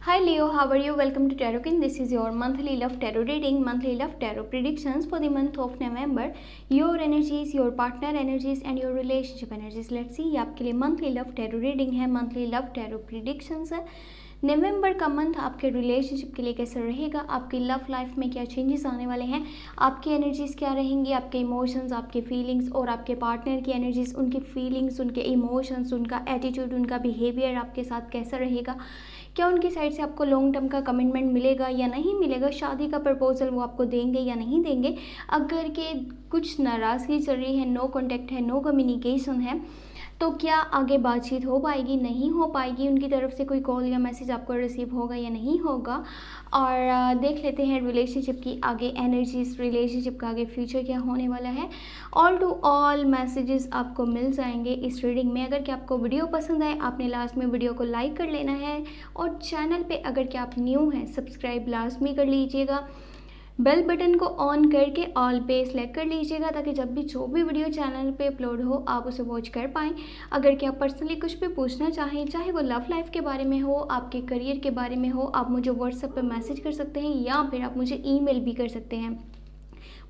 Hi Leo, how are you? Welcome to Tarot King. This is your monthly love tarot reading, monthly love tarot predictions for the month of November. Your energies, your partner energies and your relationship energies. Let's see, ये आपके लिए monthly love tarot reading है, monthly love tarot predictions है। नवंबर का month आपके relationship के लिए कैसा रहेगा, आपकी लव लाइफ में क्या चेंजेस आने वाले हैं, आपकी एनर्जीज क्या रहेंगी, आपके इमोशंस, आपके फीलिंग्स और आपके पार्टनर की एनर्जीज, उनकी फीलिंग्स, उनके इमोशंस, उनका एटीट्यूड, उनका बिहेवियर आपके साथ कैसा रहेगा, क्या उनकी साइड से आपको लॉन्ग टर्म का कमिटमेंट मिलेगा या नहीं मिलेगा, शादी का प्रपोजल वो आपको देंगे या नहीं देंगे, अगर के कुछ नाराज़गी चल रही है, नो कॉन्टैक्ट है, नो कम्युनिकेशन है, तो क्या आगे बातचीत हो पाएगी, नहीं हो पाएगी, उनकी तरफ से कोई कॉल या मैसेज आपको रिसीव होगा या नहीं होगा। और देख लेते हैं रिलेशनशिप की आगे एनर्जीज, रिलेशनशिप का आगे फ्यूचर क्या होने वाला है। ऑल टू ऑल मैसेजेस आपको मिल जाएंगे इस रीडिंग में। अगर कि आपको वीडियो पसंद आए, आपने लास्ट में वीडियो को लाइक कर लेना है और चैनल पे अगर कि आप न्यू हैं सब्सक्राइब लाजमी कर लीजिएगा। बेल बटन को ऑन करके ऑल पे सेलेक्ट कर लीजिएगा ताकि जब भी जो भी वीडियो चैनल पे अपलोड हो आप उसे वॉच कर पाएँ। अगर कि आप पर्सनली कुछ भी पूछना चाहें, चाहे वो लव लाइफ के बारे में हो, आपके करियर के बारे में हो, आप मुझे व्हाट्सएप पे मैसेज कर सकते हैं या फिर आप मुझे ईमेल भी कर सकते हैं।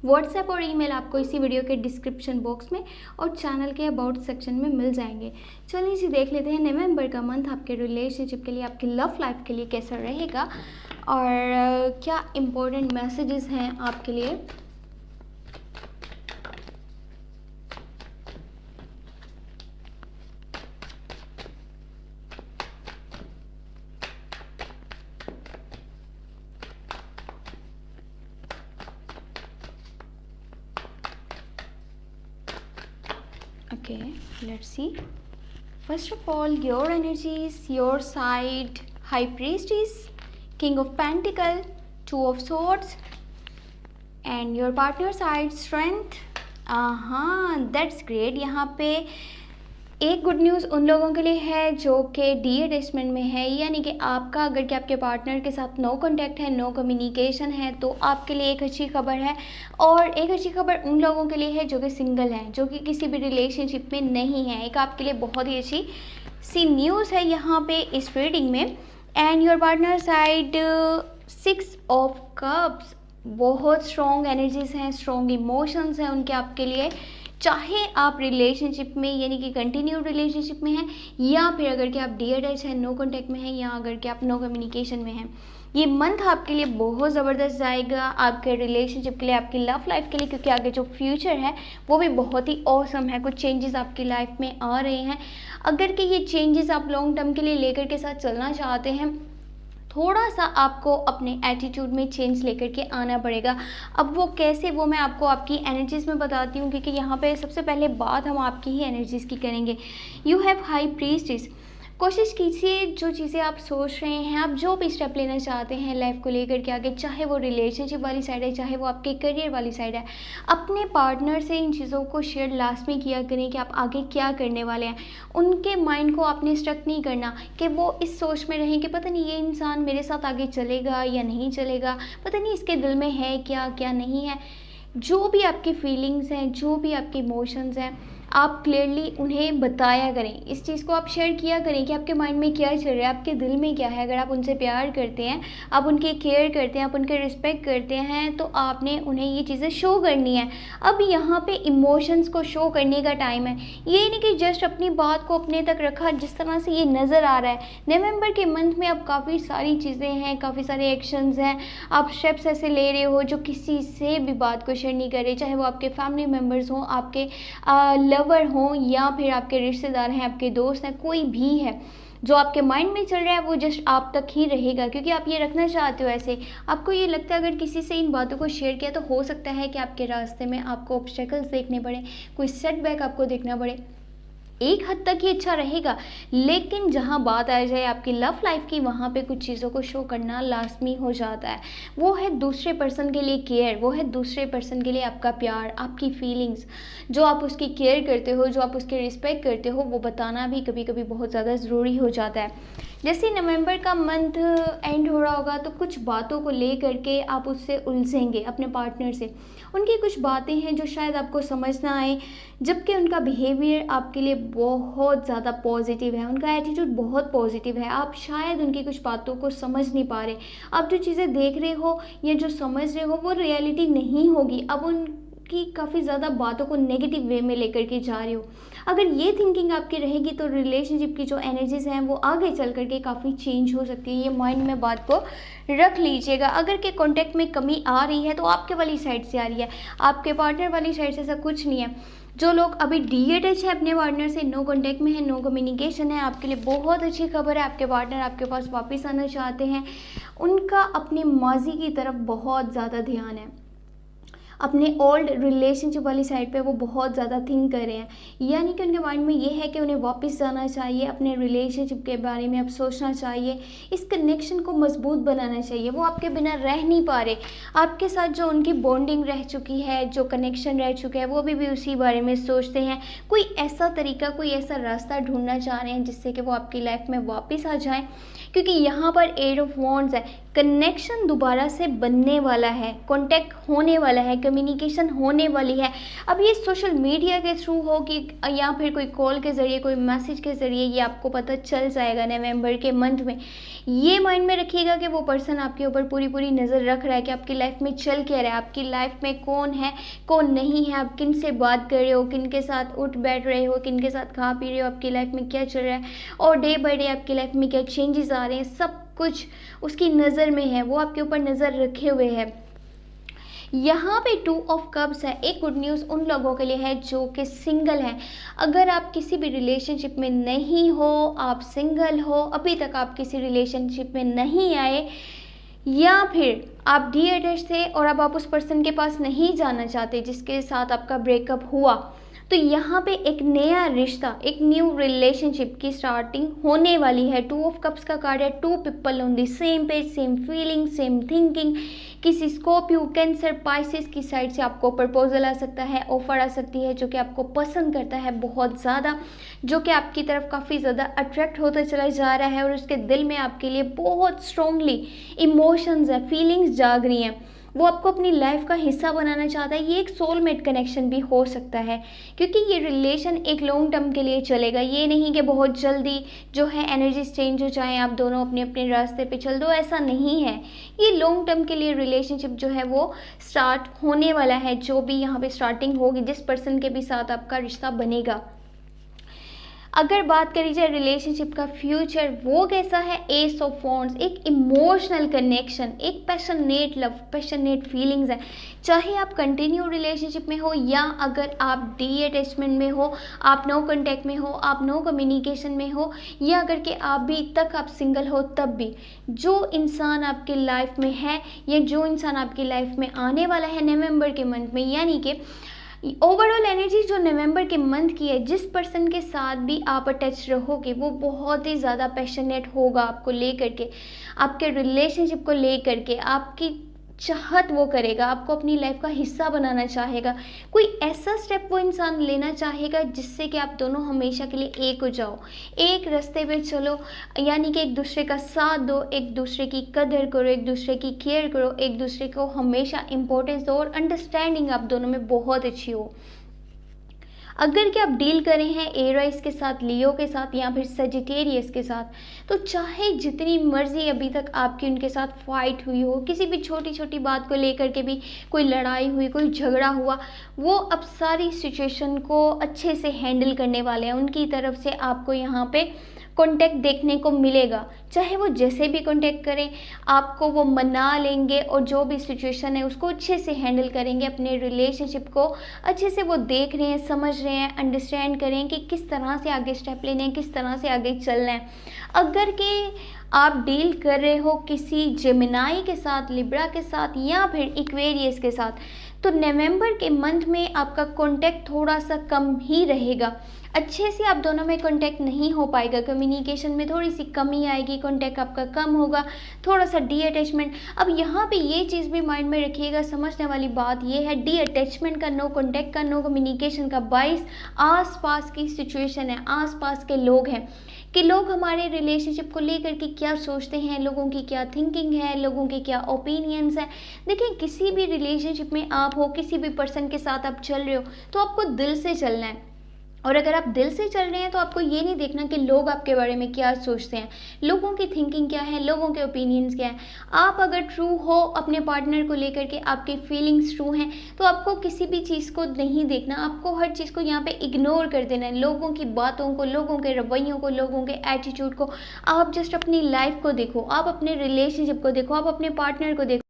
व्हाट्सएप और ईमेल आपको इसी वीडियो के डिस्क्रिप्शन बॉक्स में और चैनल के अबाउट सेक्शन में मिल जाएंगे। चलिए इसे देख लेते हैं नवंबर का मंथ आपके रिलेशनशिप के लिए, आपकी लव लाइफ के लिए कैसा रहेगा और क्या इम्पोर्टेंट मैसेजेस हैं आपके लिए। Okay, let's see. First of all, your energies, your side, High Priestess, King of Pentacles, Two of Swords, and your partner side Strength. That's great. यहाँ पे एक गुड न्यूज़ उन लोगों के लिए है जो कि डी अटैचमेंट में है, यानी कि आपका अगर कि आपके पार्टनर के साथ नो कांटेक्ट है, नो कम्युनिकेशन है, तो आपके लिए एक अच्छी खबर है। और एक अच्छी खबर उन लोगों के लिए है जो कि सिंगल हैं, जो कि किसी भी रिलेशनशिप में नहीं है। एक आपके लिए बहुत ही अच्छी सी न्यूज़ है यहाँ पे इस रीडिंग में। And your partner side 6 of cups, बहुत स्ट्रॉन्ग एनर्जीज हैं, स्ट्रॉन्ग इमोशंस हैं उनके आपके लिए, चाहे आप रिलेशनशिप में यानी कि कंटिन्यू रिलेशनशिप में हैं या फिर अगर कि आप डी अटैच हैं, नो कॉन्टैक्ट में हैं, या अगर कि आप नो कम्युनिकेशन में हैं। ये मंथ आपके लिए बहुत ज़बरदस्त जाएगा आपके रिलेशनशिप के लिए, आपकी लव लाइफ के लिए, क्योंकि आगे जो फ्यूचर है वो भी बहुत ही ऑसम है। कुछ चेंजेस आपकी लाइफ में आ रहे हैं। अगर कि ये चेंजेस आप लॉन्ग टर्म के लिए लेकर के साथ चलना चाहते हैं, थोड़ा सा आपको अपने एटीट्यूड में चेंज लेकर के आना पड़ेगा। अब वो कैसे, वो मैं आपको आपकी एनर्जीज़ में बताती हूँ, क्योंकि यहाँ पे सबसे पहले बात हम आपकी ही एनर्जीज़ की करेंगे। You have high priestess. कोशिश कीजिए जो चीज़ें आप सोच रहे हैं, आप जो भी स्टेप लेना चाहते हैं लाइफ को लेकर के आगे, चाहे वो रिलेशनशिप वाली साइड है, चाहे वो आपके करियर वाली साइड है, अपने पार्टनर से इन चीज़ों को शेयर लास्ट में किया करें कि आप आगे क्या करने वाले हैं। उनके माइंड को आपने स्ट्रक नहीं करना कि वो इस सोच में रहें कि पता नहीं ये इंसान मेरे साथ आगे चलेगा या नहीं चलेगा, पता नहीं इसके दिल में है क्या क्या नहीं है। जो भी आपकी फीलिंग्स हैं, जो भी आपके इमोशंस हैं, आप क्लियरली उन्हें बताया करें। इस चीज़ को आप शेयर किया करें कि आपके माइंड में क्या चल रहा है, आपके दिल में क्या है। अगर आप उनसे प्यार करते हैं, आप उनकी केयर करते हैं, आप उनके रिस्पेक्ट करते हैं, तो आपने उन्हें ये चीज़ें शो करनी है। अब यहाँ पे इमोशंस को शो करने का टाइम है। ये नहीं कि जस्ट अपनी बात को अपने तक रखा, जिस तरह से ये नज़र आ रहा है। नवंबर के मंथ में अब काफ़ी सारी चीज़ें हैं, काफ़ी सारे एक्शंस हैं, आप स्टेप्स ऐसे ले रहे हो जो किसी से भी बात को शेयर नहीं कर रहे, चाहे वो आपके फैमिली मेम्बर्स हों, आपके लवर हों, या फिर आपके रिश्तेदार हैं, आपके दोस्त हैं, कोई भी है। जो आपके माइंड में चल रहा है वो जस्ट आप तक ही रहेगा, क्योंकि आप ये रखना चाहते हो ऐसे। आपको ये लगता है अगर किसी से इन बातों को शेयर किया तो हो सकता है कि आपके रास्ते में आपको ऑब्स्टेकल्स देखने पड़े, कोई सेटबैक आपको देखना पड़े। एक हद तक ही अच्छा रहेगा, लेकिन जहाँ बात आ जाए आपकी लव लाइफ की, वहाँ पे कुछ चीज़ों को शो करना लाजमी हो जाता है। वो है दूसरे पर्सन के लिए केयर, वो है दूसरे पर्सन के लिए आपका प्यार, आपकी फीलिंग्स, जो आप उसकी केयर करते हो, जो आप उसके रिस्पेक्ट करते हो, वो बताना भी कभी कभी बहुत ज़्यादा ज़रूरी हो जाता है। जैसे नवंबर का मंथ एंड हो रहा होगा तो कुछ बातों को ले करके आप उससे उलझेंगे अपने पार्टनर से। उनकी कुछ बातें हैं जो शायद आपको समझ ना आए, जबकि उनका बिहेवियर आपके लिए बहुत ज़्यादा पॉजिटिव है, उनका एटीट्यूड बहुत पॉजिटिव है। आप शायद उनकी कुछ बातों को समझ नहीं पा रहे। आप जो चीज़ें देख रहे हो या जो समझ रहे हो वो रियलिटी नहीं होगी। अब उनकी काफ़ी ज़्यादा बातों को नेगेटिव वे में लेकर के जा रहे हो। अगर ये थिंकिंग आपकी रहेगी तो रिलेशनशिप की जो एनर्जीज हैं वो आगे चल करके काफ़ी चेंज हो सकती है। ये माइंड में बात को रख लीजिएगा। अगर के कांटेक्ट में कमी आ रही है तो आपके वाली साइड से आ रही है, आपके पार्टनर वाली साइड से ऐसा कुछ नहीं है। जो लोग अभी डीएटच है अपने पार्टनर से, नो कांटेक्ट में है, नो कम्युनिकेशन है, आपके लिए बहुत अच्छी खबर है। आपके पार्टनर आपके पास वापस आना चाहते हैं। उनका अपने माजी की तरफ बहुत ज़्यादा ध्यान है, अपने ओल्ड रिलेशनशिप वाली साइड पे वो बहुत ज़्यादा थिंक कर रहे हैं। यानी कि उनके माइंड में ये है कि उन्हें वापस जाना चाहिए, अपने रिलेशनशिप के बारे में अब सोचना चाहिए, इस कनेक्शन को मजबूत बनाना चाहिए। वो आपके बिना रह नहीं पा रहे। आपके साथ जो उनकी बॉन्डिंग रह चुकी है, जो कनेक्शन रह चुका है, वो अभी भी उसी बारे में सोचते हैं। कोई ऐसा तरीका, कोई ऐसा रास्ता ढूंढना चाह रहे हैं जिससे कि वो आपकी लाइफ में वापस आ जाएं, क्योंकि यहाँ पर एट ऑफ वॉन्ड्स है। कनेक्शन दोबारा से बनने वाला है, कांटेक्ट होने वाला है, कम्युनिकेशन होने वाली है। अब ये सोशल मीडिया के थ्रू हो कि या फिर कोई कॉल के ज़रिए, कोई मैसेज के ज़रिए, ये आपको पता चल जाएगा नवंबर के मंथ में। ये माइंड में रखिएगा कि वो पर्सन आपके ऊपर पूरी नज़र रख रहा है कि आपकी लाइफ में चल क्या रहा है, आपकी लाइफ में कौन है कौन नहीं है, आप किन से बात कर रहे हो, किन के साथ उठ बैठ रहे हो, किन के साथ खा पी रहे हो, आपकी लाइफ में क्या चल रहा है और डे बाय डे आपकी लाइफ में क्या चेंजेस आ रहे हैं, सब कुछ उसकी नज़र में है। वो आपके ऊपर नज़र रखे हुए है। यहाँ पे 2 ऑफ कप्स है। एक गुड न्यूज़ उन लोगों के लिए है जो कि सिंगल हैं। अगर आप किसी भी रिलेशनशिप में नहीं हो, आप सिंगल हो, अभी तक आप किसी रिलेशनशिप में नहीं आए, या फिर आप डीएटच थे और अब आप उस पर्सन के पास नहीं जाना चाहते जिसके साथ आपका ब्रेकअप हुआ, तो यहाँ पे एक नया रिश्ता, एक न्यू रिलेशनशिप की स्टार्टिंग होने वाली है। 2 ऑफ कप्स का कार्ड है। 2 people on the same page, same feeling, same thinking. किसी स्कॉर्पियो, कैंसर, पाइसेस की साइड से आपको प्रपोजल आ सकता है, ऑफर आ सकती है, जो कि आपको पसंद करता है बहुत ज़्यादा, जो कि आपकी तरफ काफ़ी ज़्यादा अट्रैक्ट होता चला जा रहा है और उसके दिल में आपके लिए बहुत स्ट्रॉन्गली इमोशंस है, फीलिंग्स जाग रही हैं। वो आपको अपनी लाइफ का हिस्सा बनाना चाहता है। ये एक सोलमेट कनेक्शन भी हो सकता है, क्योंकि ये रिलेशन एक लॉन्ग टर्म के लिए चलेगा। ये नहीं कि बहुत जल्दी जो है एनर्जीज चेंज हो जाएं, आप दोनों अपने अपने रास्ते पे चल दो, ऐसा नहीं है। ये लॉन्ग टर्म के लिए रिलेशनशिप जो है वो स्टार्ट होने वाला है। जो भी यहाँ पे स्टार्टिंग होगी, जिस पर्सन के भी साथ आपका रिश्ता बनेगा। अगर बात करी जाए रिलेशनशिप का फ्यूचर, वो कैसा है? एस ऑफ वॉन्ड्स, एक इमोशनल कनेक्शन, एक पैशनेट लव, पैशनेट फीलिंग्स है। चाहे आप कंटिन्यू रिलेशनशिप में हो या अगर आप डी अटैचमेंट में हो, आप नो कांटेक्ट में हो, आप नो कम्युनिकेशन में हो, या अगर कि अभी तक आप सिंगल हो, तब भी जो इंसान आपकी लाइफ में है या जो इंसान आपकी लाइफ में आने वाला है नवंबर के मंथ में, यानी कि ओवरऑल एनर्जी जो नवंबर के मंथ की है, जिस पर्सन के साथ भी आप अटैच रहोगे वो बहुत ही ज़्यादा पैशनेट होगा आपको लेकर के, आपके रिलेशनशिप को लेकर के, आपकी चाहत वो करेगा, आपको अपनी लाइफ का हिस्सा बनाना चाहेगा। कोई ऐसा स्टेप वो इंसान लेना चाहेगा जिससे कि आप दोनों हमेशा के लिए एक हो जाओ, एक रास्ते पे चलो, यानी कि एक दूसरे का साथ दो, एक दूसरे की कदर करो, एक दूसरे की केयर करो, एक दूसरे को हमेशा इंपॉर्टेंस दो और अंडरस्टैंडिंग आप दोनों में बहुत अच्छी हो। अगर कि आप डील कर रहे हैं एराइस के साथ, लियो के साथ या फिर सजिटेरियस के साथ, तो चाहे जितनी मर्जी अभी तक आपकी उनके साथ फाइट हुई हो, किसी भी छोटी छोटी बात को लेकर के भी कोई लड़ाई हुई, कोई झगड़ा हुआ, वो अब सारी सिचुएशन को अच्छे से हैंडल करने वाले हैं। उनकी तरफ से आपको यहाँ पे कांटेक्ट देखने को मिलेगा। चाहे वो जैसे भी कांटेक्ट करें, आपको वो मना लेंगे और जो भी सिचुएशन है उसको अच्छे से हैंडल करेंगे। अपने रिलेशनशिप को अच्छे से वो देख रहे हैं, समझ रहे हैं, अंडरस्टैंड करें कि किस तरह से आगे स्टेप लेने हैं, किस तरह से आगे चलना है। अगर कि आप डील कर रहे हो किसी जेमिनाई के साथ, लिब्रा के साथ या फिर एक्वेरियस के साथ, तो नवंबर के मंथ में आपका कांटेक्ट थोड़ा सा कम ही रहेगा। अच्छे से आप दोनों में कांटेक्ट नहीं हो पाएगा, कम्युनिकेशन में थोड़ी सी कमी आएगी, कांटेक्ट आपका कम होगा, थोड़ा सा डी अटैचमेंट। अब यहाँ पे ये चीज़ भी माइंड में रखिएगा, समझने वाली बात ये है, डी अटैचमेंट का, नो कांटेक्ट का, नो कम्युनिकेशन का बाइस आसपास की सिचुएशन है, आसपास के लोग हैं, कि लोग हमारे रिलेशनशिप को लेकर के क्या सोचते हैं, लोगों की क्या थिंकिंग है, लोगों के क्या ओपिनियंस हैं। देखिए, किसी भी रिलेशनशिप में आप हो, किसी भी पर्सन के साथ आप चल रहे हो, तो आपको दिल से चलना है। और अगर आप दिल से चल रहे हैं तो आपको ये नहीं देखना कि लोग आपके बारे में क्या सोचते हैं, लोगों की थिंकिंग क्या है, लोगों के ओपिनियंस क्या है। आप अगर ट्रू हो अपने पार्टनर को लेकर के, आपकी फीलिंग्स ट्रू हैं, तो आपको किसी भी चीज़ को नहीं देखना, आपको हर चीज़ को यहाँ पे इग्नोर कर देना है, लोगों की बातों को, लोगों के रवैयों को, लोगों के एटीट्यूड को। आप जस्ट अपनी लाइफ को देखो, आप अपने रिलेशनशिप को देखो, आप अपने पार्टनर को देखो।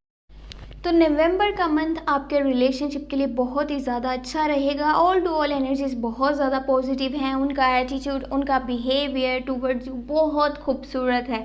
तो नवंबर का मंथ आपके रिलेशनशिप के लिए बहुत ही ज़्यादा अच्छा रहेगा। ऑल टू ऑल एनर्जीज बहुत ज़्यादा पॉजिटिव हैं, उनका एटीट्यूड, उनका बिहेवियर टूवर्ड्स यू बहुत खूबसूरत है।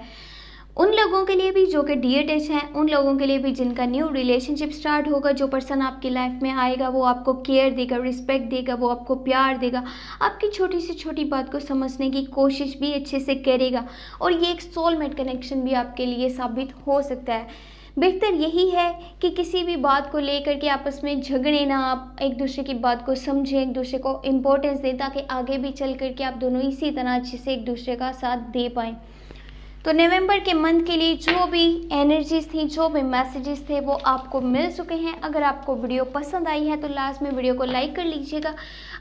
उन लोगों के लिए भी जो कि डी अटैच हैं, उन लोगों के लिए भी जिनका न्यू रिलेशनशिप स्टार्ट होगा, जो पर्सन आपकी लाइफ में आएगा वो आपको केयर देगा, रिस्पेक्ट देगा, वो आपको प्यार देगा, आपकी छोटी से छोटी बात को समझने की कोशिश भी अच्छे से करेगा, और ये एक सोलमेट कनेक्शन भी आपके लिए साबित हो सकता है। बेहतर यही है कि किसी भी बात को लेकर के आपस में झगड़े ना, आप एक दूसरे की बात को समझें, एक दूसरे को इम्पोर्टेंस दें, ताकि आगे भी चल करके आप दोनों इसी तरह अच्छे से एक दूसरे का साथ दे पाएँ। तो नवंबर के मंथ के लिए जो भी एनर्जीज थी, जो भी मैसेजेस थे, वो आपको मिल चुके हैं। अगर आपको वीडियो पसंद आई है तो लास्ट में वीडियो को लाइक कर लीजिएगा।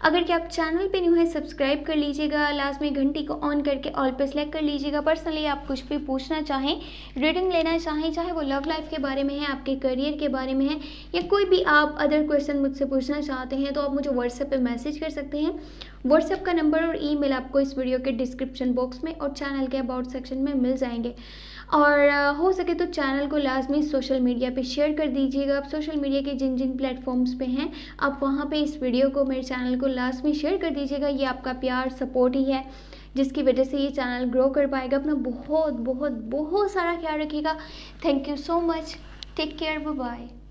अगर कि आप चैनल पे न्यू है, सब्सक्राइब कर लीजिएगा। लास्ट में घंटी को ऑन करके ऑल पे सेलेक्ट कर लीजिएगा। पर्सनली आप कुछ भी पूछना चाहें, रीडिंग लेना चाहें, चाहे वो लव लाइफ के बारे में है, आपके करियर के बारे में है, या कोई भी आप अदर क्वेश्चन मुझसे पूछना चाहते हैं, तो आप मुझे व्हाट्सएप पे मैसेज कर सकते हैं। व्हाट्सएप का नंबर और ईमेल आपको इस वीडियो के डिस्क्रिप्शन बॉक्स में और चैनल के अबाउट सेक्शन में मिल जाएंगे। और हो सके तो चैनल को लाजमी सोशल मीडिया पे शेयर कर दीजिएगा। आप सोशल मीडिया के जिन जिन प्लेटफॉर्म्स पे हैं, आप वहाँ पे इस वीडियो को, मेरे चैनल को लाजमी शेयर कर दीजिएगा। ये आपका प्यार, सपोर्ट ही है जिसकी वजह से ये चैनल ग्रो कर पाएगा। अपना बहुत बहुत बहुत सारा ख्याल रखिएगा। Thank you so much. Take care, bye bye.